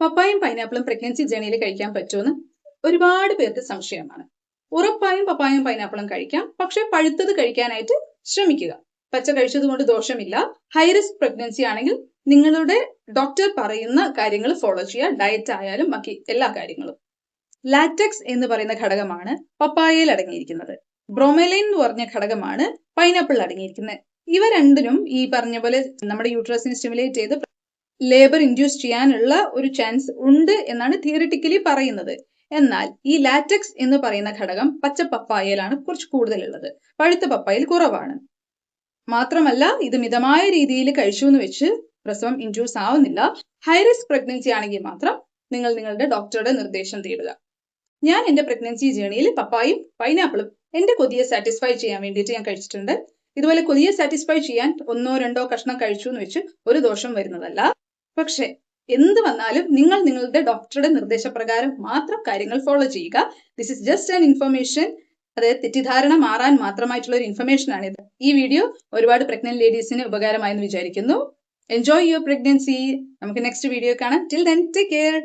പപ്പായും പൈനാപ്പിളും pregnancy ജേണിയിൽ കഴിക്കാൻ പറ്റുമെന്ന് ഒരുപാട് പേർക്ക് സംശയമാണ്. ഉറപ്പായും പപ്പായും പൈനാപ്പിളും കഴിക്കാം, പക്ഷെ പഴുത്തത് കഴിക്കാനായിട്ട് ശ്രമിക്കുക. പച്ച കഴിച്ചത് കൊണ്ട് ദോഷമില്ല. ഹൈ റിസ്ക് പ്രഗ്നൻസി ആണെങ്കിൽ നിങ്ങളുടെ ഡോക്ടർ പറയുന്ന കാര്യങ്ങൾ ഫോളോ ചെയ്യുക, ഡയറ്റ് ആയാലും ബാക്കി എല്ലാ കാര്യങ്ങളും. ലാറ്റക്സ് എന്ന് പറയുന്ന ഘടകമാണ് പപ്പായയിൽ അടങ്ങിയിരിക്കുന്നത്. ബ്രോമെലൈൻ എന്ന് പറഞ്ഞ ഘടകമാണ് പൈനാപ്പിളിൽ അടങ്ങിയിരിക്കുന്നത്. ഇവ രണ്ടിനും ഈ പറഞ്ഞ പോലെ നമ്മുടെ യൂട്രസിനെ സ്റ്റിമുലേറ്റ് ചെയ്ത് ലേബർ ഇൻഡ്യൂസ് ചെയ്യാനുള്ള ഒരു ചാൻസ് ഉണ്ട് എന്നാണ് തിയറിറ്റിക്കലി പറയുന്നത്. എന്നാൽ ഈ ലാറ്റക്സ് എന്ന് പറയുന്ന ഘടകം പച്ച പപ്പായയിലാണ് കുറച്ച് കൂടുതലുള്ളത്, പഴുത്ത പപ്പായയിൽ കുറവാണ്. മാത്രമല്ല ഇത് മിതമായ രീതിയിൽ കഴിച്ചു എന്ന് വെച്ച് പ്രസവം ഇൻഡ്യൂസ് ആവുന്നില്ല. ഹൈ റിസ്ക് പ്രഗ്നൻസി ആണെങ്കിൽ മാത്രം നിങ്ങൾ നിങ്ങളുടെ ഡോക്ടറുടെ നിർദ്ദേശം തേടുക. ഞാൻ എൻ്റെ പ്രഗ്നൻസി ജേണിയിൽ പപ്പായും പൈനാപ്പിളും എൻ്റെ കൊതിയെ സാറ്റിസ്ഫൈ ചെയ്യാൻ വേണ്ടിയിട്ട് ഞാൻ കഴിച്ചിട്ടുണ്ട്. ഇതുപോലെ കൊതിയെ സാറ്റിസ്ഫൈ ചെയ്യാൻ 1-2 കഷ്ണം കഴിച്ചു എന്ന് വെച്ച് ഒരു ദോഷം വരുന്നതല്ല. പക്ഷെ എന്ത് വന്നാലും നിങ്ങൾ നിങ്ങളുടെ ഡോക്ടറുടെ നിർദ്ദേശപ്രകാരം മാത്രം കാര്യങ്ങൾ ഫോളോ ചെയ്യുക. This is just an information. അതായത് തെറ്റിദ്ധാരണ മാറാൻ മാത്രമായിട്ടുള്ള ഒരു ഇൻഫർമേഷൻ ആണിത്. ഈ വീഡിയോ ഒരുപാട് പ്രഗ്നന്റ് ലേഡീസിന് ഉപകാരമായെന്ന് വിചാരിക്കുന്നു. Enjoy your pregnancy. നമുക്ക് നെക്സ്റ്റ് വീഡിയോ കാണാം. Till then take care.